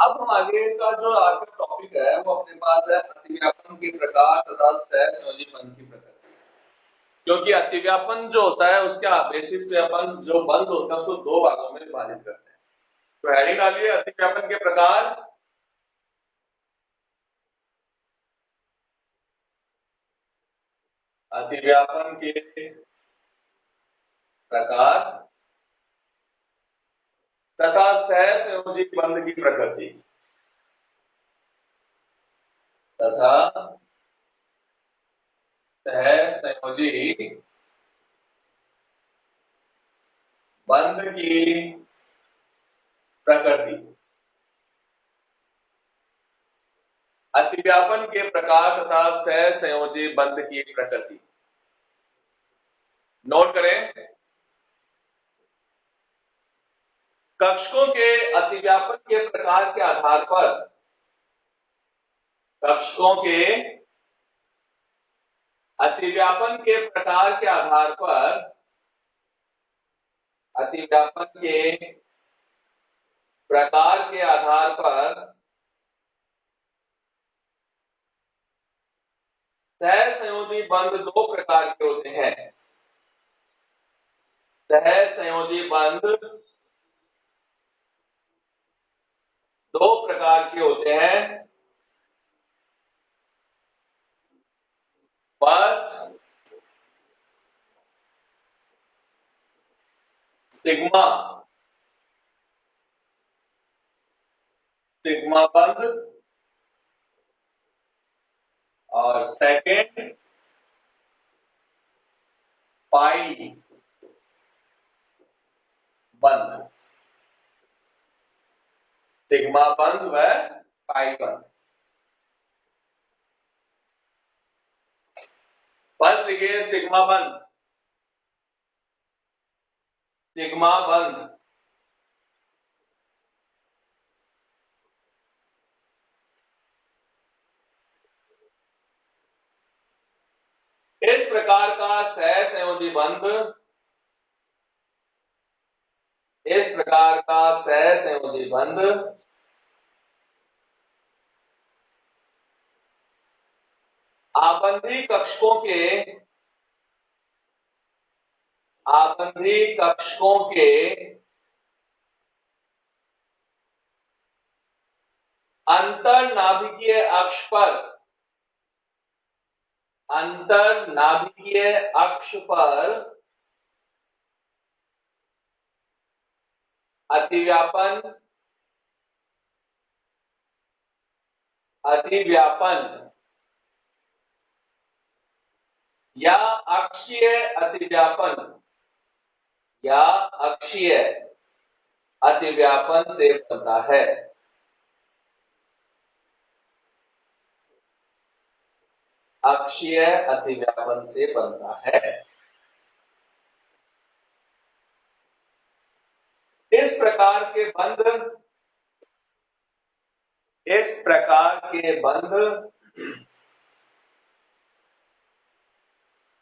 अब हम आगे का जो आज का टॉपिक है वो अपने पास है अतिव्यापन के प्रकार तथा सहसंयोजी बंध की प्रकृति। क्योंकि अतिव्यापन जो होता है उसका बेसिस पे अपन जो बंध होता है उसको दो भागों में विभाजित करते हैं। तो हेडिंग डालिए अतिव्यापन के प्रकार। अतिव्यापन के प्रकार तथा सहसंयोजी बंध की प्रकृति तथा सहसंयोजी बंध की प्रकृति। अतिव्यापन के प्रकार तथा सहसंयोजी बंध की प्रकृति। नोट करें, कक्षकों के अतिव्यापन के प्रकार के आधार पर कक्षकों के अतिव्यापन के प्रकार के आधार पर अतिव्यापन के प्रकार के आधार पर सहसंयोजी बंध दो प्रकार के होते हैं। सहसंयोजी बंध दो प्रकार के होते हैं। फर्स्ट, सिग्मा सिग्मा बंध और सेकंड पाई बंध। सिग्मा बंध व पाई बंध। फर्स्ट लिखिए सिग्मा बंध। सिग्मा बंध इस प्रकार का सहसंयोजी बंध इस प्रकार का सहसंयोजी बंध आबंधी कक्षकों के अंतरनाभिकीय अक्ष पर अतिव्यापन या अक्षीय अतिव्यापन से बनता है। अक्षीय अतिव्यापन से बनता है। इस प्रकार के बंध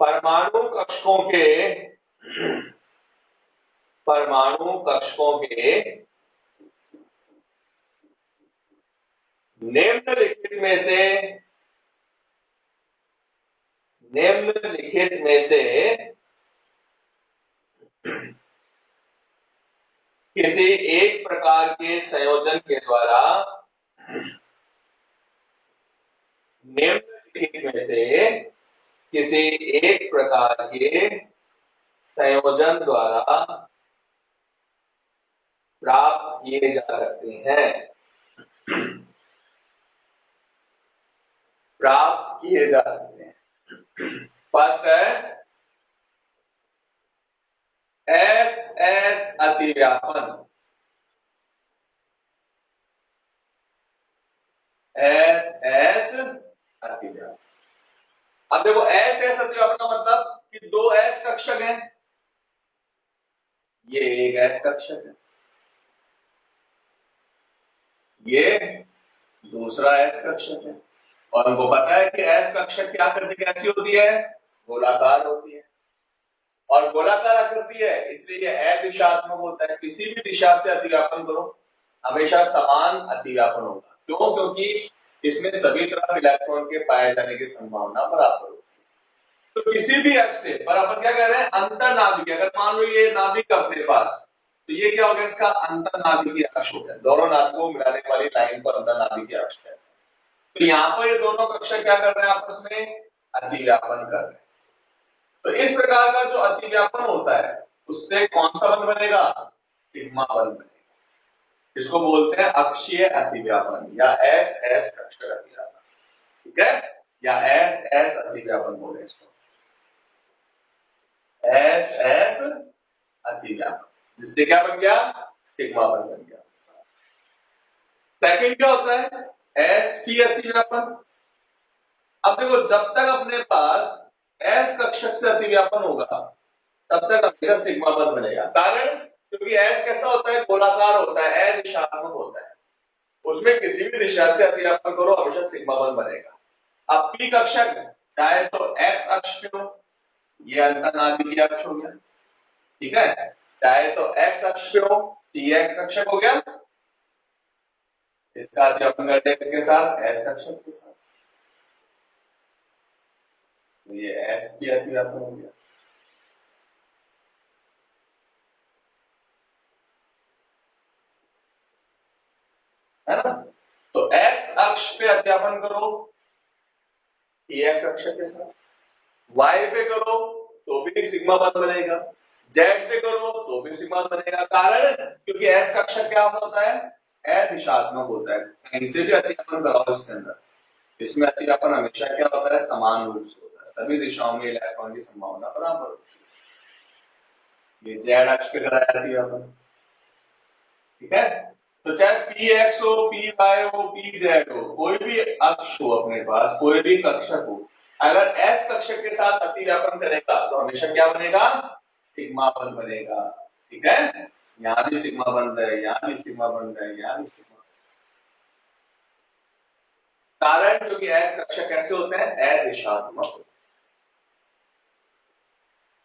परमाणु कक्षकों के निम्नलिखित में से किसी एक प्रकार के संयोजन के द्वारा प्राप्त किए जा सकते हैं। फर्स्ट है एस अतिव्यापन। अतिव्यापन। अब देखो एस अतिव्यापन का मतलब कि दो एस कक्षक हैं। ये एक एस कक्षक है, ये दूसरा एस कक्षक है। और हमको पता है कि एस कक्षक की आकृति कैसी होती है? गोलाकार होती है। और गोलाकार आकृति है इसलिए अदिशात्मक होता है। किसी भी दिशा से अतिव्यापन करो हमेशा समान अतिव्यापन होगा। क्यों? क्योंकि इसमें सभी तरफ इलेक्ट्रॉन के पाए जाने की संभावना बराबर होगी। तो किसी भी अक्ष से, पर अपन क्या कह रहे हैं, अंतर नाभिकीय। अगर मान लो ये नाभिक अपने पास, तो ये क्या हो गया, इसका अंतर नाभिकीय अक्ष हो गया। दोनों नाभिकों को मिलाने वाली लाइन पर अंतर नाभिकीय अक्ष है। तो यहाँ पर ये दोनों कक्षक क्या कर रहे हैं, आपस में अतिव्यापन कर रहे हैं। तो इस प्रकार का जो अतिव्यापन होता है, उससे कौन सा बंध बनेगा, सिग्मा बंध बनेगा। इसको बोलते हैं अक्षीय अतिव्यापन या एस एस कक्षक अतिव्यापन। ठीक है, या एस एस अतिव्यापन बोले इसको, एस एस अतिव्यापन, जिससे क्या बन गया, सिग्मा बन गया। सेकंड क्या होता है, एस पी अतिव्यापन। अब देखो, जब तक अपने पास एस कक्षक से अतिव्यापन होगा तब तक हमेशा सिग्मा बंध बनेगा। कारण, क्योंकि एस कैसा होता है, गोलाकार होता है, अदिशात्मक होता है, उसमें किसी भी दिशा से अतिव्यापन करो हमेशा सिग्मा बंध बनेगा। अब पी कक्षक चाहे तो एक्स अक्ष पे हो, ये अंतर्नाभिकीय अक्ष हो गया, ठीक है, चाहे तो एक्स अक्ष पे हो, पी एक्स कक्षक हो गया, इसका अतिव्यापन करते हैं किसके साथ, एस कक्षक के साथ, तो ये एस पी अतिव्यापन हो गया। है ना, तो एक्स अक्ष पे अतिव्यापन करो एक्स अक्ष के साथ, वाई पे करो तो भी सिग्मा बंध बनेगा, जेड पे करो तो भी सिग्मा बंध बनेगा। कारण, क्योंकि एस कक्षक क्या होता है, अदिशात्मक होता है। कहीं से भी अतिव्यापन कराओ इसके अंदर, इसमें अतिव्यापन हमेशा क्या होता है, समान रूप से होता है, सभी दिशाओं में इलेक्ट्रॉन की संभावना बराबर होती है। ये जेड अक्ष पे कराया अतिव्यापन, ठीक है। तो चाहे पी एक्स हो, पी वाई हो, पी जेड हो, कोई भी अक्ष हो अपने पास, कोई भी कक्षक हो, अगर एस कक्षक के साथ अतिव्यापन करेगा तो हमेशा क्या बनेगा, सिग्मा बंध बनेगा। ठीक है, यहां भी सिग्मा बंध है, यहां भी सिग्मा बंध है, यहां भी सिग्मा। कारण, क्योंकि एस कक्षक कैसे होते हैं, अदिशात्मक।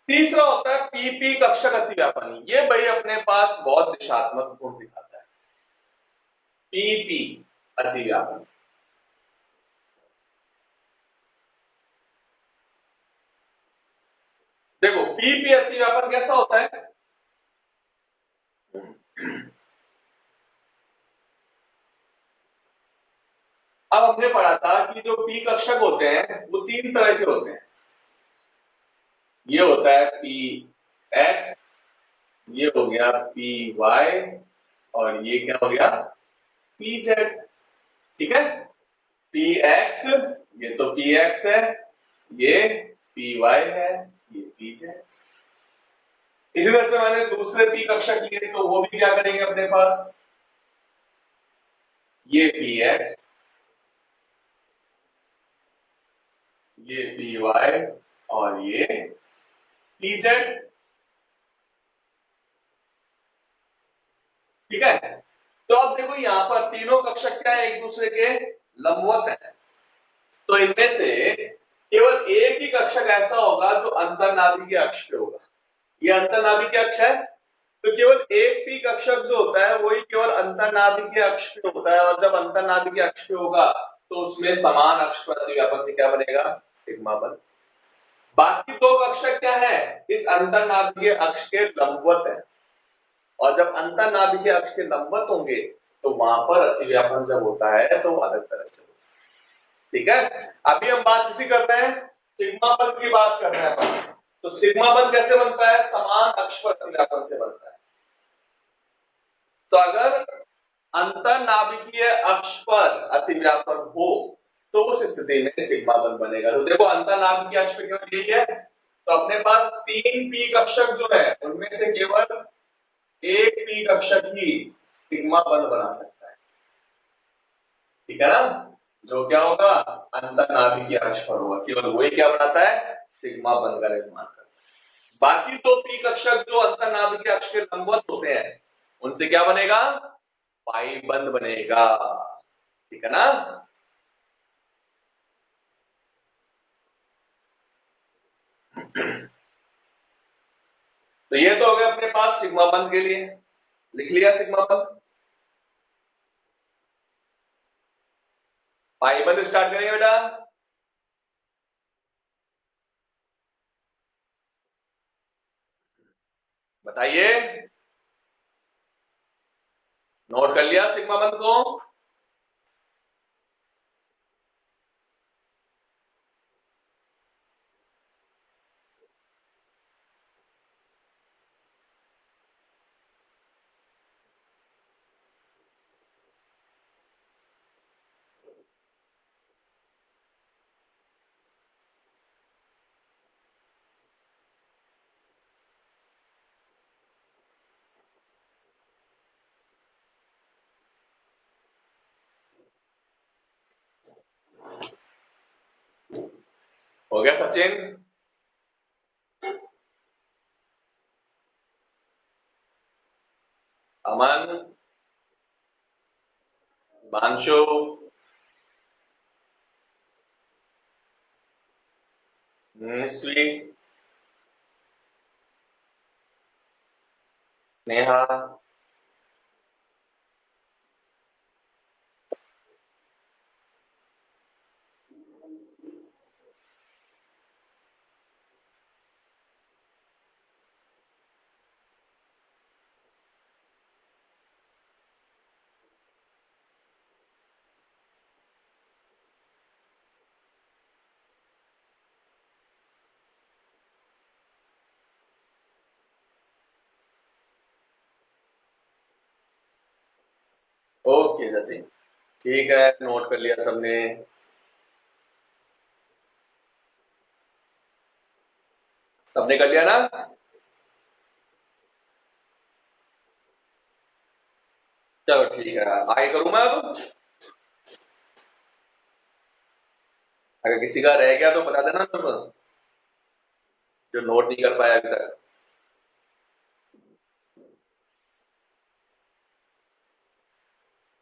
तीसरा होता है पीपी कक्षक अतिव्यापन। ये भाई अपने पास बहुत दिशात्मक गुण दिखाता है, पीपी अतिव्यापन। देखो, पीपी अतिव्यापन कैसा होता है, अब हमने पढ़ा था कि जो पी कक्षक होते हैं वो तीन तरह के होते हैं। ये होता है पी एक्स, ये हो गया पी वाई, और ये क्या हो गया, पी जेड। ठीक है, पी एक्स, ये तो पी एक्स है, ये पी वाई है, ये पी जेड। इसी तरह से मैंने दूसरे पी कक्षक लिए तो वो भी क्या करेंगे अपने पास, ये पी एक्स, ये पी वाई, और ये पी जेड। ठीक है, तो अब देखो यहां पर तीनों कक्षक क्या है, एक दूसरे के लंबवत है। तो इनमें से केवल एक ही कक्षक ऐसा होगा जो अंतर्नाभिकीय अक्ष पे होगा। ये अंतर्नाभिकीय अक्ष है, तो केवल एक पी कक्षक जो होता है वही केवल अंतर्नाभिकीय अक्ष पे होता है, और जब अंतर्नाभिकीय अक्ष पे होगा तो उसमें समान अक्ष पर अतिव्यापन से क्या बनेगा, सिग्मा बन। बाकी दो कक्षक क्या है, इस अंतर्नाभिकीय अक्ष के लंबवत है, और जब अंतर्नाभिकीय अक्ष के लंबवत होंगे तो वहां पर अतिव्यापन जब होता है तो अलग तरह से। ठीक है, अभी हम बात इसी कर रहे हैं, सिग्मा बल की बात कर रहे हैं। तो सिग्मा बल कैसे बनता है, समान अक्ष पर अतिव्यापन से बनता है। तो अगर अंतर्नाभिकीय अक्ष पर अतिव्यापन हो तो उस स्थिति में सिग्मा बल बनेगा। तो देखो, अंतर्नाभिकीय अक्ष पे केवल यही है, तो अपने पास तीन पी कक्षक जो है उनमें से केवल एक पी कक्षक ही सिग्मा बल बना सकता है। ठीक है ना, जो क्या होगा, अंतर्नाभिकीय अक्ष पर होगा, केवल वही क्या बनाता है, सिग्मा बंध का निर्माण करता है। बाकी दो पी कक्षक जो अंतर्नाभिकीय अक्ष के लंबवत होते हैं उनसे क्या बनेगा, पाई बंध बनेगा। ठीक है ना, तो ये तो हो गया अपने पास सिग्मा बंध के लिए, लिख लिया सिग्मा बंध। पाई बंद स्टार्ट करेंगे बेटा। बताइए, नोट कर लिया सिग्मा बंद को? हो गया सचिन? अमन, हिमांशु, निश्वी, स्नेहा, ओके सचिन, ठीक है, नोट कर लिया सबने। सबने कर लिया ना? चलो ठीक है, आगे करूं मैं अब? अगर किसी का रह गया तो बता देना तुम, जो नोट नहीं कर पाया अभी तक।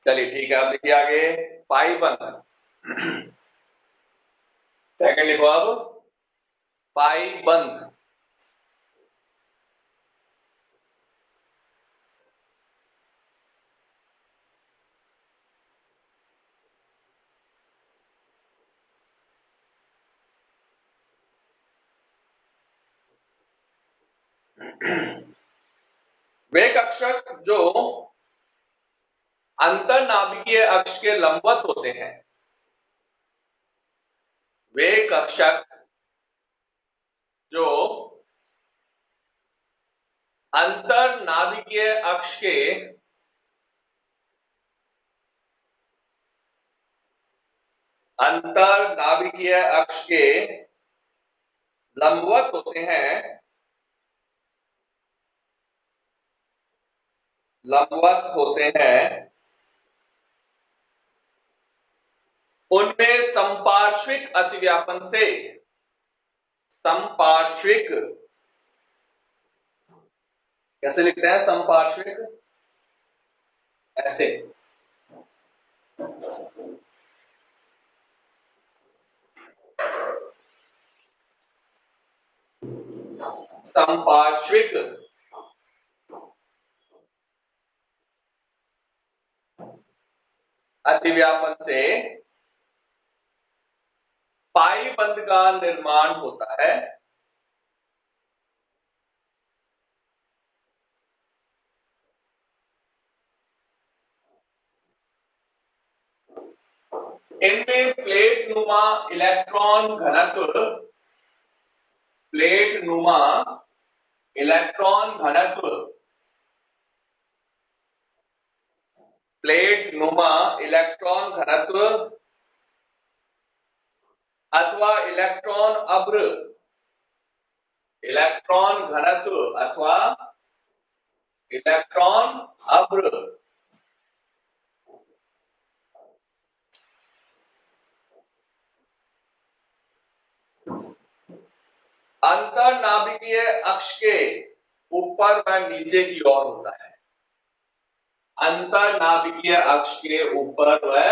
चलिए ठीक है, अब लिखिए आगे। पाई बंद। सेकंड लिखो अब, पाई बंद। वे कक्षक जो अंतरनाभिकीय अक्ष के लंबवत होते हैं, वे कक्षक जो अंतरनाभिकीय अक्ष के अंतरनाभिकीय अक्ष के लंबवत होते हैं, लंबवत होते हैं, उनमें संपार्श्विक अतिव्यापन से, संपार्श्विक, कैसे लिखते हैं संपार्श्विक? ऐसे। संपार्श्विक अतिव्यापन से पाई बंद का निर्माण होता है। इनमें प्लेट नुमा इलेक्ट्रॉन घनत्व, प्लेट नुमा इलेक्ट्रॉन घनत्व, प्लेट नुमा इलेक्ट्रॉन घनत्व अथवा इलेक्ट्रॉन अभ्र, इलेक्ट्रॉन घनत्व अथवा इलेक्ट्रॉन अभ्र अंतरनाभिकीय अक्ष के ऊपर व नीचे की ओर होता है। अंतरनाभिकीय अक्ष के ऊपर व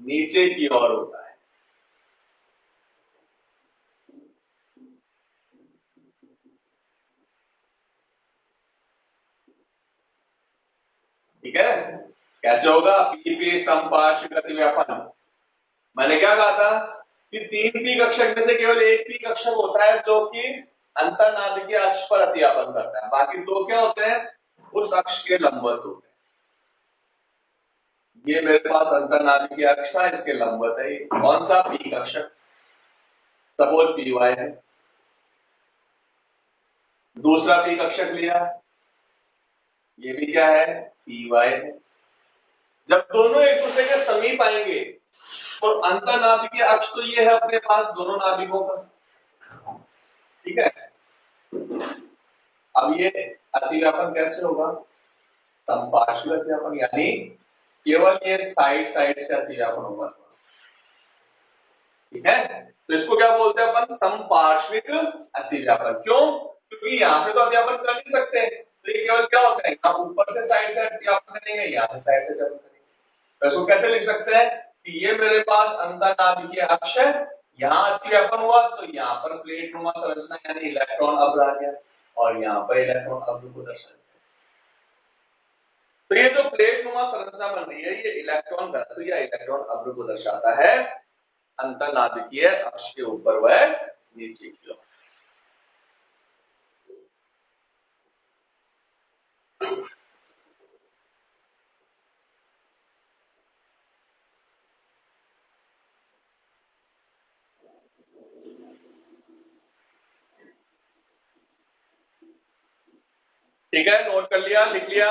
नीचे की ओर होता है। ठीक है, कैसे होगा? पीपी संपार्श्विक अतिव्यापन, मैंने क्या कहा था कि 3p कक्षक में से केवल एक p कक्षक होता है जो कि अंतर्नाभिकीय अक्ष पर अतिव्यापन करता है, बाकी दो क्या होते हैं, उस अक्ष के लंबवत होते हैं। ये मेरे पास अंतर्नाभिकीय अक्ष था, इसके लंबवत है। कौन सा p कक्षक, सपोज py है। दूसरा p कक्षक लिया, ये भी क्या है, py है। जब दोनों एक दूसरे के समीप आएंगे तो अंतर्नाभिकीय अक्ष तो ये है अपने पास दोनों नाभिकों का, ठीक है। अब ये अतिव्यापन कैसे होगा, संपार्श्विक अतिव्यापन, यानी केवल ये साइड साइड से अतिव्यापन होगा, ठीक है। तो इसको क्या बोलते हैं अपन, संपार्श्विक अतिव्यापन। क्यों, क्योंकि यहां से तो अतिव्यापन कर नहीं सकते, तो ये केवल क्या होता है, यहाँ ऊपर से साइड से अतिव्यापन करेंगे, यहाँ से साइड से अतिव्यापन करेंगे। तो इसको कैसे लिख सकते हैं कि ये मेरे पास अंतर्नाभिकीय अक्ष है, यहाँ अतिव्यापन हुआ तो यहाँ पर प्लेट नुमा संरचना यानी इलेक्ट्रॉन अब्र आ गया, और यहाँ पर इलेक्ट्रॉन अब्र को दर्शाया। तो ये जो प्लेट नुमा संरचना बन रही है, ये इलेक्ट्रॉन घनत्व या इलेक्ट्रॉन अब्र को दर्शाता है अंतर्नाभिकीय अक्ष के ऊपर व नीचे की ओर। ठीक है, नोट कर लिया, लिख लिया।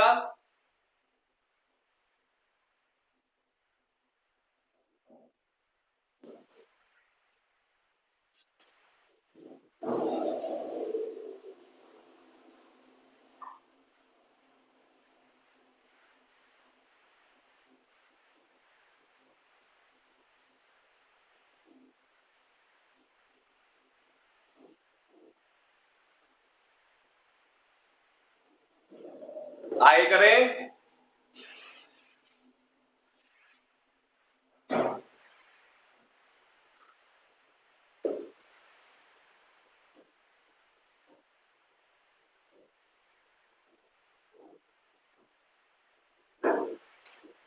आगे करें,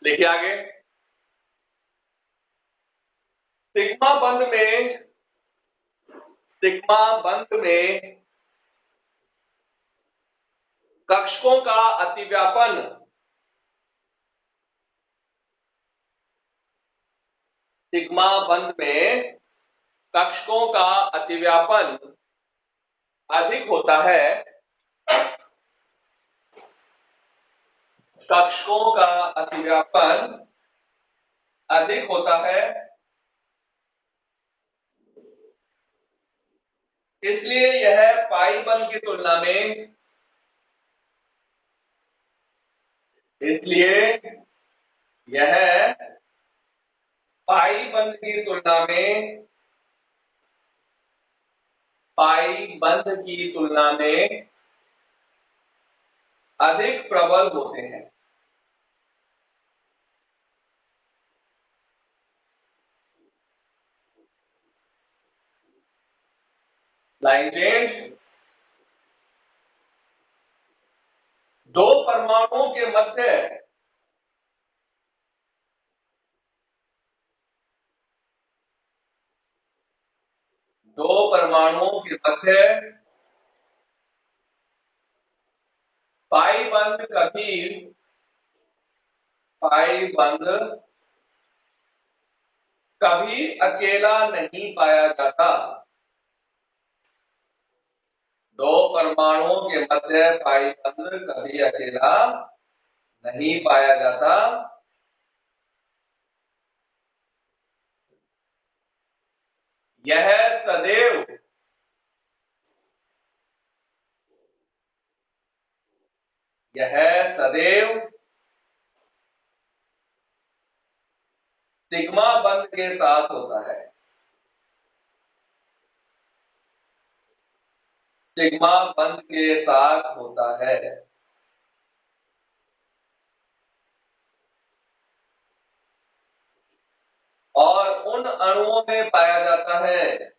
लिखिए आगे। सिग्मा बंध में, सिग्मा बंध में कक्षकों का अतिव्यापन सिग्मा बंध में कक्षकों का अतिव्यापन अधिक होता है, कक्षकों का अतिव्यापन अधिक होता है, इसलिए यह पाई बंध की तुलना में, इसलिए यह पाई बंध की तुलना में, पाई बंध की तुलना में अधिक प्रबल होते हैं। Line change. दो परमाणुओं के मध्य, दो परमाणुओं के मध्य पाई बंध कभी, पाई बंध कभी अकेला नहीं पाया जाता। दो परमाणुओं के मध्य पाई बंध कभी अकेला नहीं पाया जाता, यह सदैव, यह सदैव सिग्मा बंध के साथ होता है, सिग्मा बंध के साथ होता है। और उन अणुओं में पाया जाता है,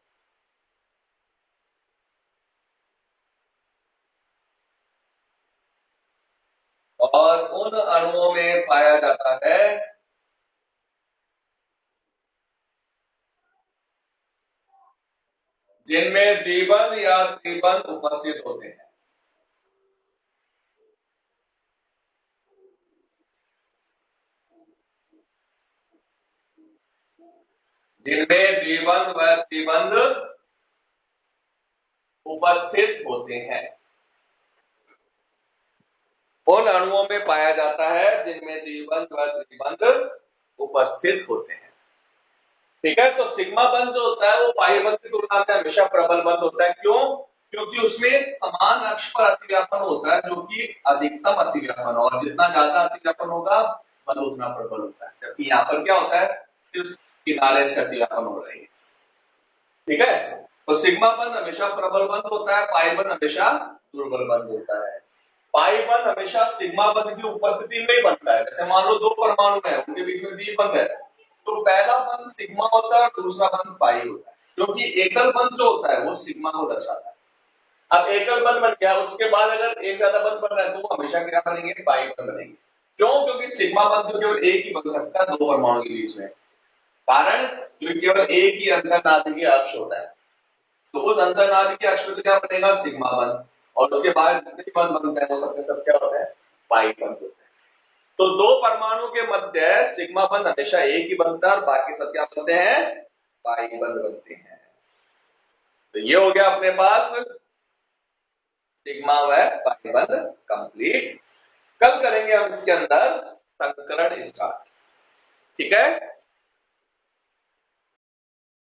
और उन अणुओं में पाया जाता है जिनमें द्विबंध या त्रिबंध उपस्थित होते हैं। जिनमें द्विबंध व त्रिबंध उपस्थित होते हैं, उन अणुओं में पाया जाता है जिनमें द्विबंध व त्रिबंध उपस्थित होते हैं। ठीक है, तो सिग्मा बंध जो होता है वो पाई बंध की तुलना में हमेशा प्रबल बंध होता है। क्यों? क्योंकि उसमें समान अक्ष पर अतिव्यापन होता है, जो कि अधिकतम अतिव्यापन, और जितना ज्यादा अतिव्यापन होगा बल उतना प्रबल होता है। जबकि यहाँ पर क्या होता है, सिर्फ किनारे से अतिव्यापन हो रही है। ठीक है, तो सिग्मा बंध हमेशा प्रबल बंध होता है, पाई बंध हमेशा दुर्बल बंध होता है। पाई बंध हमेशा सिग्मा बंध की उपस्थिति में ही बनता है। जैसे मान लो दो परमाणु है, उनके बीच में द्विबंध है, तो पहला बंध सिग्मा होता है और दूसरा बंध पाई होता है, क्योंकि एकल बंध जो होता है वो सिग्मा को दर्शाता है। अब एकल बंध बन गया, उसके बाद अगर एक ज्यादा बंध बन रहा है तो वो हमेशा क्या बनेंगे, पाई बंध बनेंगे। क्यों? क्योंकि सिग्मा बंध तो केवल एक ही बन सकता है दो परमाणु के बीच में। कारण, क्योंकि केवल एक ही अंतरनाभिकीय अक्ष होता है, तो उस अंतरनाभिकीय अक्ष में तो क्या बनेगा, सिग्मा बंध, और उसके बाद जितने भी बंध बनते हैं वो सबके सब क्या होता है, पाई बंध होता है। तो दो परमाणु के मध्य सिग्मा बंध हमेशा एक ही बनता है और बाकी सब क्या बनते हैं, पाई बंध बनते हैं। तो ये हो गया अपने पास सिग्मा व पाई बंध कंप्लीट। कल करेंगे हम इसके अंदर संकरण स्टार्ट। ठीक है।